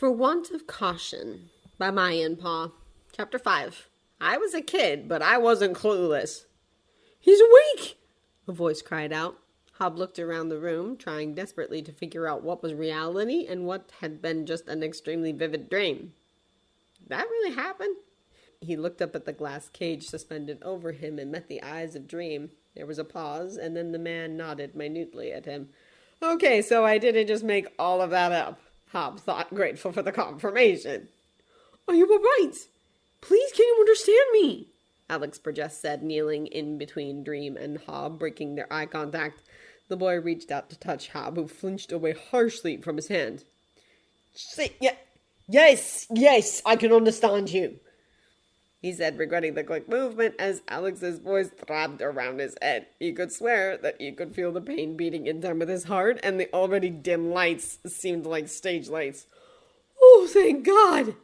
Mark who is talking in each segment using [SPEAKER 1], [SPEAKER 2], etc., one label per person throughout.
[SPEAKER 1] For Want of Caution by Mayan Paw. Chapter 5. I was a kid, but I wasn't clueless. He's awake! A voice cried out. Hob looked around the room, trying desperately to figure out what was reality and what had been just an extremely vivid dream. Did that really happen? He looked up at the glass cage suspended over him and met the eyes of Dream. There was a pause, and then the man nodded minutely at him. Okay, so I didn't just make all of that up, Hob thought, grateful for the confirmation. Are you all right? Please, can you understand me? Alex Burgess said, kneeling in between Dream and Hob, breaking their eye contact. The boy reached out to touch Hob, who flinched away harshly from his hand. Yes, I can understand you, he said, regretting the quick movement as Alex's voice throbbed around his head. He could swear that he could feel the pain beating in time with his heart, and the already dim lights seemed like stage lights. Oh, thank God,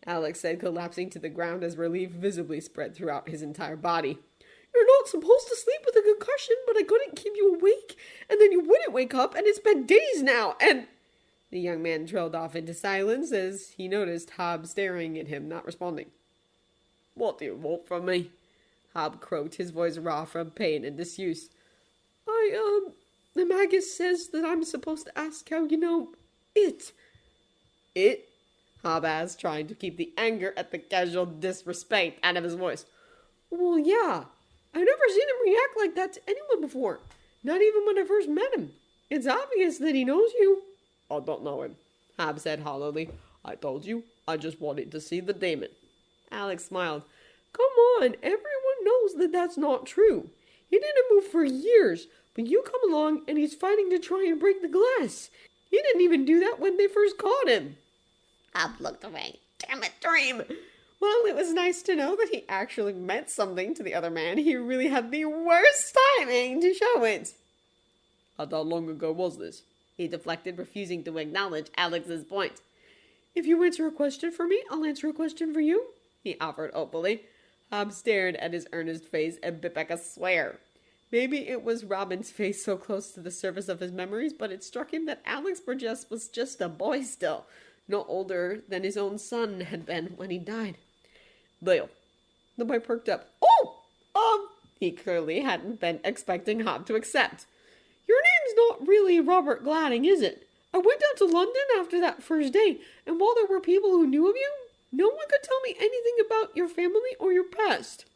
[SPEAKER 1] Alex said, collapsing to the ground as relief visibly spread throughout his entire body. You're not supposed to sleep with a concussion, but I couldn't keep you awake, and then you wouldn't wake up, and it's been days now, and... The young man trailed off into silence as he noticed Hob staring at him, not responding. What do you want from me? Hob croaked, his voice raw from pain and disuse. The magus says that I'm supposed to ask how you know it. It? Hob asked, trying to keep the anger at the casual disrespect out of his voice. Well, yeah. I've never seen him react like that to anyone before. Not even when I first met him. It's obvious that he knows you. I don't know him, Hob said hollowly. I told you, I just wanted to see the demon. Alex smiled. Come on, everyone knows that that's not true. He didn't move for years, but you come along and he's fighting to try and break the glass. He didn't even do that when they first caught him. Hob looked away. Damn it, Dream! Well, it was nice to know that he actually meant something to the other man. He really had the worst timing to show it. How long ago was this? He deflected, refusing to acknowledge Alex's point. If you answer a question for me, I'll answer a question for you, he offered hopefully. Hob stared at his earnest face and bit back a swear. Maybe it was Robin's face so close to the surface of his memories, but it struck him that Alex Burgess was just a boy still, no older than his own son had been when he died. Deal. The boy perked up. He clearly hadn't been expecting Hob to accept. Your name's not really Robert Gadling, is it? I went down to London after that first day, and while there were people who knew of you, no one could tell me anything about your family or your past.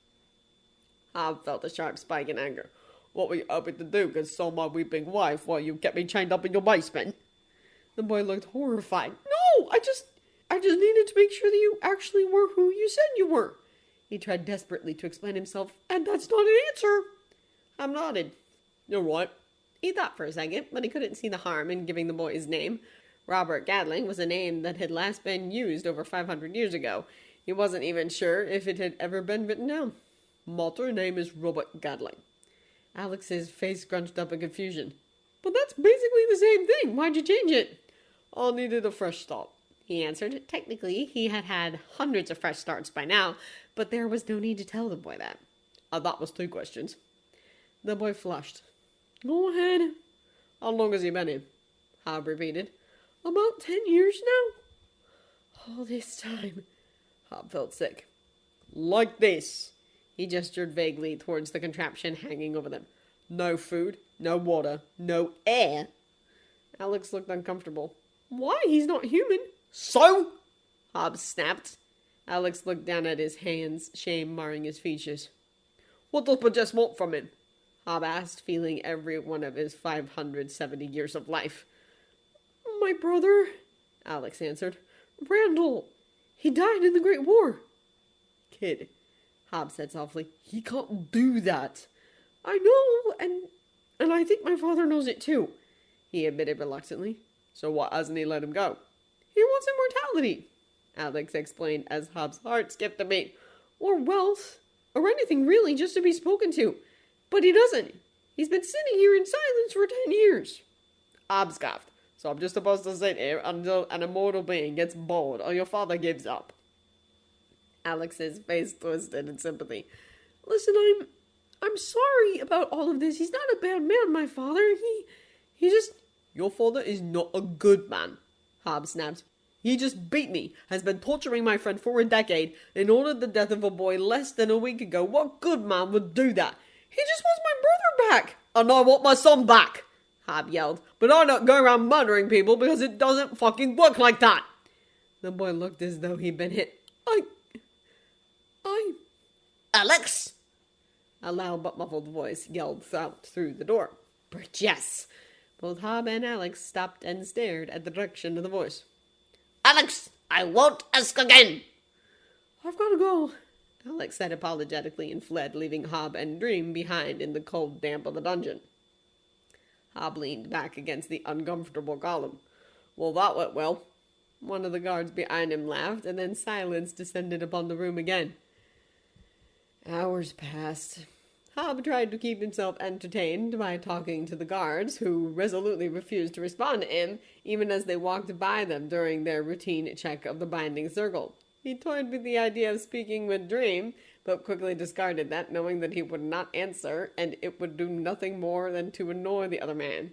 [SPEAKER 1] Hob felt a sharp spike in anger. What were you hoping to do, console my weeping wife while you kept me chained up in your basement? The boy looked horrified. No, I just needed to make sure that you actually were who you said you were. He tried desperately to explain himself, and that's not an answer. Hob nodded. You're right. He thought for a second, but he couldn't see the harm in giving the boy his name. Robert Gadling was a name that had last been used over 500 years ago. He wasn't even sure if it had ever been written down. My true name is Robert Gadling. Alex's face scrunched up in confusion. But that's basically the same thing. Why'd you change it? I needed a fresh start, he answered. Technically, he had had hundreds of fresh starts by now, but there was no need to tell the boy that. That was 2 questions. The boy flushed. Go ahead. How long has he been in? Hob repeated. About 10 years now. All this time. Hob felt sick. Like this. He gestured vaguely towards the contraption hanging over them. No food, no water, no air. Alex looked uncomfortable. Why? He's not human. So? Hob snapped. Alex looked down at his hands, shame marring his features. What does Burgess want from him? Hob asked, feeling every one of his 570 years of life. My brother, Alex answered. Randall. He died in the Great War. Kid, Hob said softly. He can't do that. I know, and I think my father knows it too, he admitted reluctantly. So why hasn't he let him go? He wants immortality, Alex explained as Hob's heart skipped a beat. Or wealth, or anything really, just to be spoken to. But he doesn't. He's been sitting here in silence for 10 years. Hob scoffed. So I'm just supposed to sit here until an immortal being gets bored or your father gives up. Alex's face twisted in sympathy. Listen, I'm sorry about all of this. He's not a bad man, my father. He just... Your father is not a good man, Hob snapped. He just beat me, has been torturing my friend for a decade, and ordered the death of a boy less than a week ago. What good man would do that? He just wants my brother back. And I want my son back, Hob yelled. But I don't go around murdering people because it doesn't fucking work like that. The boy looked as though he'd been hit. Alex! A loud but muffled voice yelled out through the door. Burgess! Both Hob and Alex stopped and stared at the direction of the voice. Alex, I won't ask again. I've got to go, Alex said apologetically and fled, leaving Hob and Dream behind in the cold damp of the dungeon. Hob leaned back against the uncomfortable column. Well, that went well. One of the guards behind him laughed, and then silence descended upon the room again. Hours passed. Hob tried to keep himself entertained by talking to the guards, who resolutely refused to respond to him, even as they walked by them during their routine check of the binding circle. He toyed with the idea of speaking with Dream, but quickly discarded that, knowing that he would not answer, and it would do nothing more than to annoy the other man.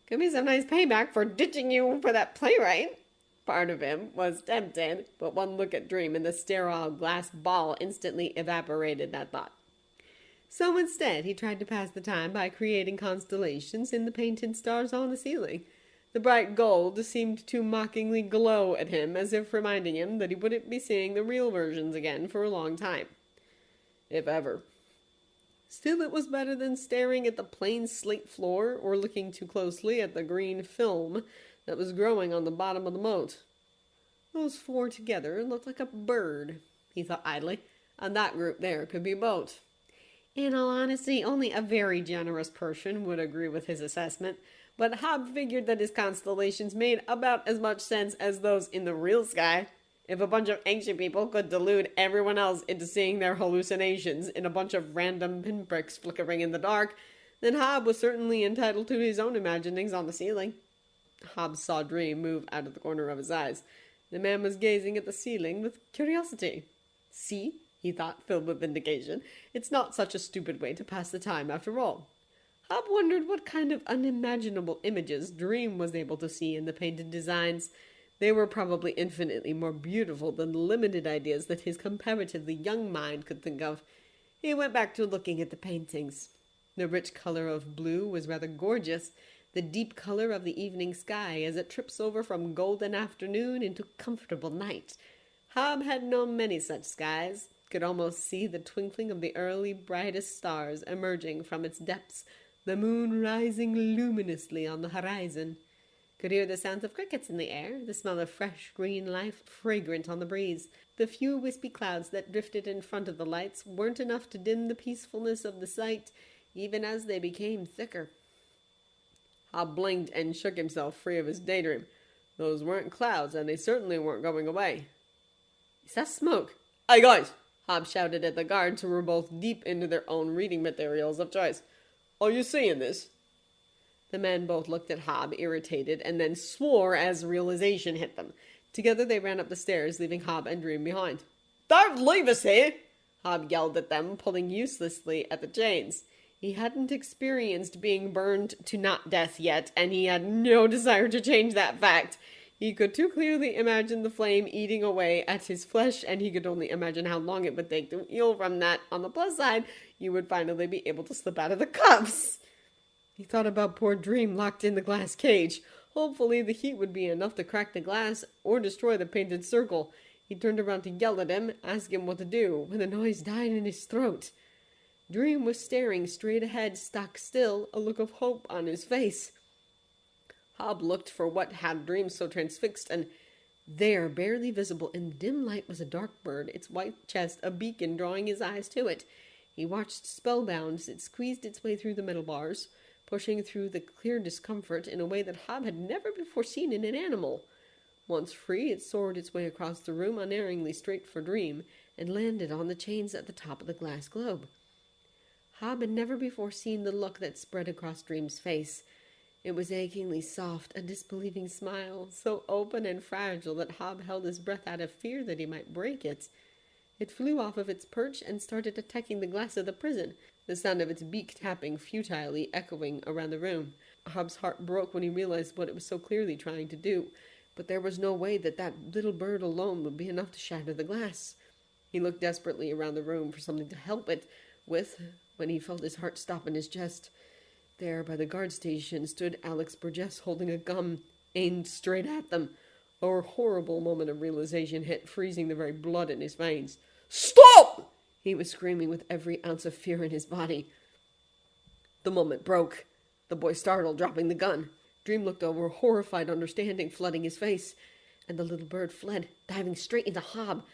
[SPEAKER 1] Could be some nice payback for ditching you for that playwright. Part of him was tempted, but one look at Dream and the sterile glass ball instantly evaporated that thought. So instead, he tried to pass the time by creating constellations in the painted stars on the ceiling. The bright gold seemed to mockingly glow at him, as if reminding him that he wouldn't be seeing the real versions again for a long time. If ever. Still, it was better than staring at the plain slate floor or looking too closely at the green film that was growing on the bottom of the moat. Those four together looked like a bird, he thought idly, and that group there could be a boat. In all honesty, only a very generous person would agree with his assessment, but Hob figured that his constellations made about as much sense as those in the real sky. If a bunch of ancient people could delude everyone else into seeing their hallucinations in a bunch of random pinpricks flickering in the dark, then Hob was certainly entitled to his own imaginings on the ceiling. Hob saw Dream move out of the corner of his eyes. The man was gazing at the ceiling with curiosity. See, he thought, filled with vindication. It's not such a stupid way to pass the time after all. Hob wondered what kind of unimaginable images Dream was able to see in the painted designs. They were probably infinitely more beautiful than the limited ideas that his comparatively young mind could think of. He went back to looking at the paintings. The rich color of blue was rather gorgeous, the deep color of the evening sky as it trips over from golden afternoon into comfortable night. Hob had known many such skies, could almost see the twinkling of the early brightest stars emerging from its depths, the moon rising luminously on the horizon. Could hear the sounds of crickets in the air, the smell of fresh green life fragrant on the breeze. The few wispy clouds that drifted in front of the lights weren't enough to dim the peacefulness of the sight, even as they became thicker. Hob blinked and shook himself free of his daydream. Those weren't clouds, and they certainly weren't going away. Is that smoke? Hey, guys! Hob shouted at the guards, who were both deep into their own reading materials of choice. Are you seeing this? The men both looked at Hob, irritated, and then swore as realization hit them. Together they ran up the stairs, leaving Hob and Dream behind. Don't leave us here! Hob yelled at them, pulling uselessly at the chains. He hadn't experienced being burned to not death yet, and he had no desire to change that fact. He could too clearly imagine the flame eating away at his flesh, and he could only imagine how long it would take to heal from that. On the plus side, you would finally be able to slip out of the cuffs. He thought about poor Dream locked in the glass cage. Hopefully the heat would be enough to crack the glass or destroy the painted circle. He turned around to yell at him, ask him what to do, when the noise died in his throat. Dream was staring straight ahead, stock still, a look of hope on his face. Hob looked for what had Dream so transfixed, and there, barely visible in the dim light, was a dark bird, its white chest a beacon drawing his eyes to it. He watched spellbound as it squeezed its way through the metal bars, pushing through the clear discomfort in a way that Hob had never before seen in an animal. Once free, it soared its way across the room unerringly straight for Dream, and landed on the chains at the top of the glass globe. Hob had never before seen the look that spread across Dream's face. It was achingly soft, a disbelieving smile, so open and fragile that Hob held his breath out of fear that he might break it. It flew off of its perch and started attacking the glass of the prison, the sound of its beak tapping futilely echoing around the room. Hob's heart broke when he realized what it was so clearly trying to do. but there was no way that that little bird alone would be enough to shatter the glass. He looked desperately around the room for something to help it with when he felt his heart stop in his chest. There, by the guard station, stood Alex Burgess holding a gun aimed straight at them. A horrible moment of realization hit, freezing the very blood in his veins. "Stop!" he was screaming with every ounce of fear in his body. The moment broke. The boy startled, dropping the gun. Dream looked over, horrified understanding flooding his face, and the little bird fled, diving straight into Hob.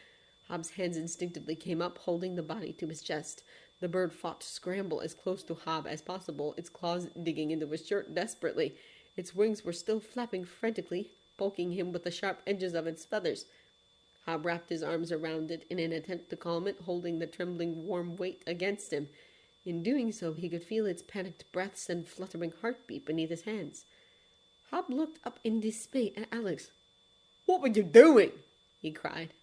[SPEAKER 1] Hob's hands instinctively came up, holding the body to his chest. The bird fought to scramble as close to Hob as possible, its claws digging into his shirt desperately. Its wings were still flapping frantically, poking him with the sharp edges of its feathers. Hob wrapped his arms around it in an attempt to calm it, holding the trembling warm weight against him. In doing so, he could feel its panicked breaths and fluttering heartbeat beneath his hands. Hob looked up in dismay at Alex. "What were you doing?" he cried.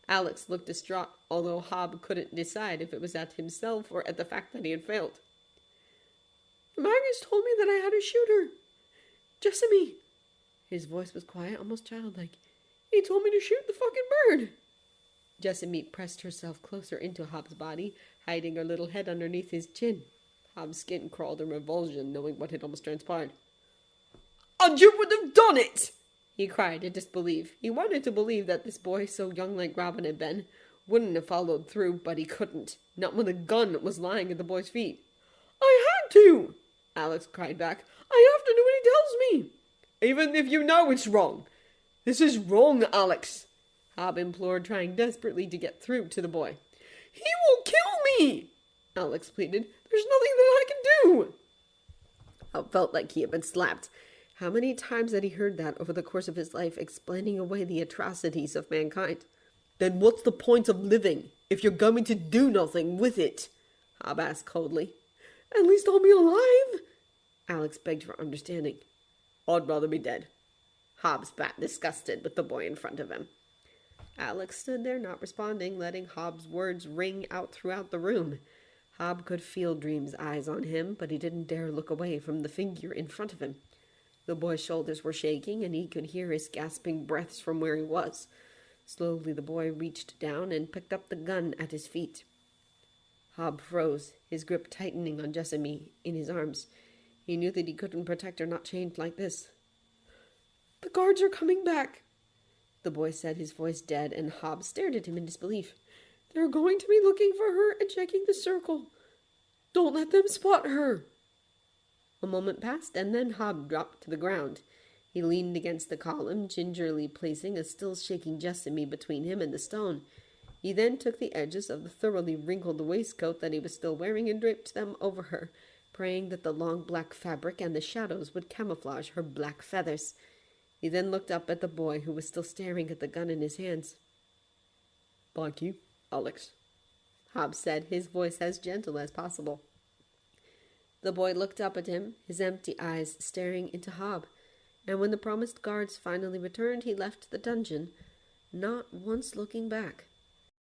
[SPEAKER 1] Alex looked distraught, although Hob couldn't decide if it was at himself or at the fact that he had failed. "Magus told me that I had to shoot her. Jessamy." His voice was quiet, almost childlike. "He told me to shoot the fucking bird." Jessamy pressed herself closer into Hob's body, hiding her little head underneath his chin. Hob's skin crawled in revulsion, knowing what had almost transpired. "And you would have done it!" he cried in disbelief. He wanted to believe that this boy, so young like Robin had been, wouldn't have followed through, but he couldn't. Not when the gun was lying at the boy's feet. "I had to!" Alex cried back. "I have to do what he tells me. Even if you know it's wrong. This is wrong, Alex," Hob implored, trying desperately to get through to the boy. "He will kill me," Alex pleaded. "There's nothing that I can do." Hob felt like he had been slapped. How many times had he heard that over the course of his life, explaining away the atrocities of mankind? "Then what's the point of living, if you're going to do nothing with it?" Hob asked coldly. "At least I'll be alive," Alex begged for understanding. "I'd rather be dead." Hob spat, disgusted with the boy in front of him. Alex stood there, not responding, letting Hob's words ring out throughout the room. Hob could feel Dream's eyes on him, but he didn't dare look away from the figure in front of him. The boy's shoulders were shaking, and he could hear his gasping breaths from where he was. Slowly the boy reached down and picked up the gun at his feet. Hob froze, his grip tightening on Jessamy in his arms. He knew that he couldn't protect her, not chained like this. "The guards are coming back," the boy said, his voice dead, and Hob stared at him in disbelief. "They're going to be looking for her and checking the circle. Don't let them spot her." A moment passed, and then Hob dropped to the ground. He leaned against the column, gingerly placing a still shaking Jessamy between him and the stone. He then took the edges of the thoroughly wrinkled waistcoat that he was still wearing and draped them over her, praying that the long black fabric and the shadows would camouflage her black feathers. He then looked up at the boy, who was still staring at the gun in his hands. "Thank you, Alex," Hob said, his voice as gentle as possible. The boy looked up at him, his empty eyes staring into Hob, and when the promised guards finally returned, he left the dungeon, not once looking back.